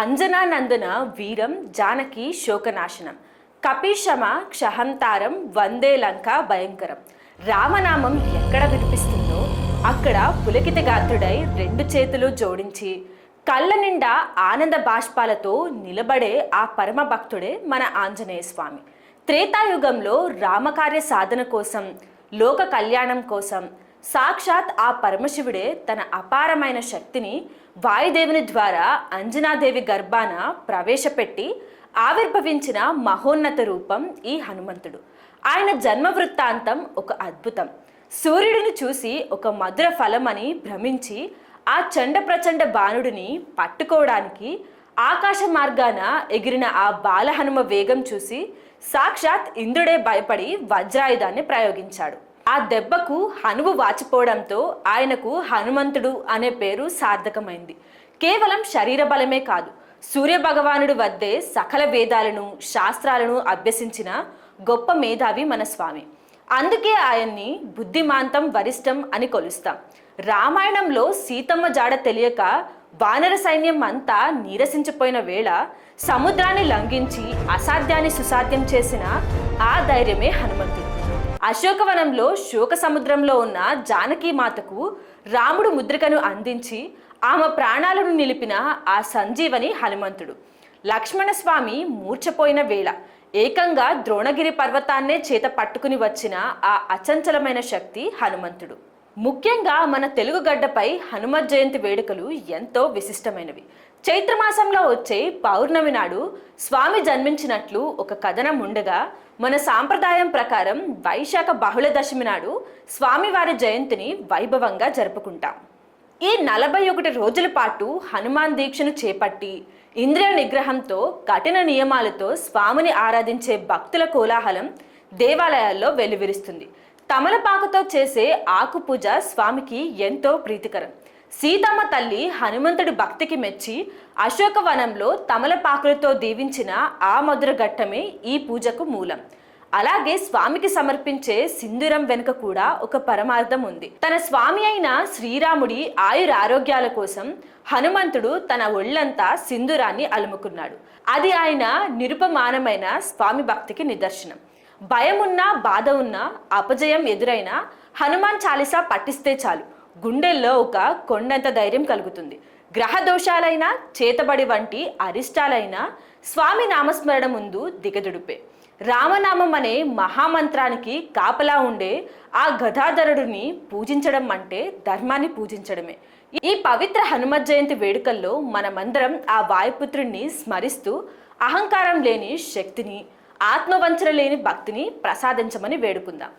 అంజనానందన వీరం జానకి శోకనాశనం కపీశమ క్షహంతారం వందే లంక భయంకరం. రామనామం ఎక్కడ వినిపిస్తుందో అక్కడ పులకిత గాత్రుడై రెండు చేతులు జోడించి కళ్ళ నిండా ఆనంద బాష్పాలతో నిలబడే ఆ పరమ భక్తుడే మన ఆంజనేయ స్వామి. త్రేతాయుగంలో రామకార్య సాధన కోసం, లోక కళ్యాణం కోసం సాక్షాత్ ఆ పరమశివుడే తన అపారమైన శక్తిని వాయుదేవుని ద్వారా అంజనాదేవి గర్భాన ప్రవేశపెట్టి ఆవిర్భవించిన మహోన్నత రూపం ఈ హనుమంతుడు. ఆయన జన్మ వృత్తాంతం ఒక అద్భుతం. సూర్యుడిని చూసి ఒక మధుర ఫలమని భ్రమించి ఆ చండ ప్రచండ బాణుడిని పట్టుకోవడానికి ఆకాశ మార్గాన ఎగిరిన ఆ బాలహనుమ వేగం చూసి సాక్షాత్ ఇంద్రుడే భయపడి వజ్రాయుధాన్ని ప్రయోగించాడు. ఆ దెబ్బకు హనువు వాచిపోవడంతో ఆయనకు హనుమంతుడు అనే పేరు సార్థకమైంది. కేవలం శరీర బలమే కాదు, సూర్య భగవానుడి వద్దే సకల వేదాలను శాస్త్రాలను అభ్యసించిన గొప్ప మేధావి మన స్వామి. అందుకే ఆయన్ని బుద్ధిమాంతం వరిష్టం అని కొలుస్తాం. రామాయణంలో సీతమ్మ జాడ తెలియక వానర సైన్యం అంతా నీరసించిపోయిన వేళ సముద్రాన్ని లంఘించి అసాధ్యాన్ని సుసాధ్యం చేసిన ఆ ధైర్యమే హనుమంతుడు. అశోకవనంలో శోక సముద్రంలో ఉన్న జానకీ మాతకు రాముడు ముద్రికను అందించి ఆమె ప్రాణాలను నిలిపిన ఆ సంజీవని హనుమంతుడు. లక్ష్మణస్వామి మూర్ఛపోయిన వేళ ఏకంగా ద్రోణగిరి పర్వతాన్నే చేత పట్టుకుని వచ్చిన ఆ అచంచలమైన శక్తి హనుమంతుడు. ముఖ్యంగా మన తెలుగు గడ్డపై హనుమత్ జయంతి వేడుకలు ఎంతో విశిష్టమైనవి. చైత్రమాసంలో వచ్చే పౌర్ణమి నాడు స్వామి జన్మించినట్లు ఒక కథనం ఉండగా, మన సాంప్రదాయం ప్రకారం వైశాఖ బహుళ దశమి నాడు స్వామివారి జయంతిని వైభవంగా జరుపుకుంటాం. ఈ 41 రోజుల పాటు హనుమాన్ దీక్షను చేపట్టి ఇంద్రియ నిగ్రహంతో కఠిన నియమాలతో స్వామిని ఆరాధించే భక్తుల కోలాహలం దేవాలయాల్లో వెలువరిస్తుంది. తమలపాకుతో చేసే ఆకు పూజ స్వామికి ఎంతో ప్రీతికరం. సీతమ్మ తల్లి హనుమంతుడి భక్తికి మెచ్చి అశోకవనంలో తమలపాకులతో దీవించిన ఆ మధుర ఘట్టమే ఈ పూజకు మూలం. అలాగే స్వామికి సమర్పించే సింధూరం వెనుక కూడా ఒక పరమార్థం ఉంది. తన స్వామి అయిన శ్రీరాముడి ఆయురారోగ్యాల కోసం హనుమంతుడు తన ఒళ్ళంతా సింధూరాన్ని అలుముకున్నాడు. అది ఆయన నిరుపమానమైన స్వామి భక్తికి నిదర్శనం. భయమున్నా బాధ ఉన్నా అపజయం ఎదురైనా హనుమాన్ చాలీసా పఠిస్తే చాలు, గుండెల్లో ఒక కొండంత ధైర్యం కలుగుతుంది. గ్రహ దోషాలైనా చేతబడి వంటి అరిష్టాలైనా స్వామి నామస్మరణ ముందు దిగదుడిపే. రామనామం అనే మహామంత్రానికి కాపలా ఉండే ఆ గదాధరుడిని పూజించడం అంటే ధర్మాన్ని పూజించడమే. ఈ పవిత్ర హనుమత్ జయంతి వేడుకల్లో మనమందరం ఆ వాయుపుత్రుణ్ణి స్మరిస్తూ అహంకారం లేని శక్తిని, ఆత్మవంచన లేని భక్తిని ప్రసాదించమని వేడుకుందాం.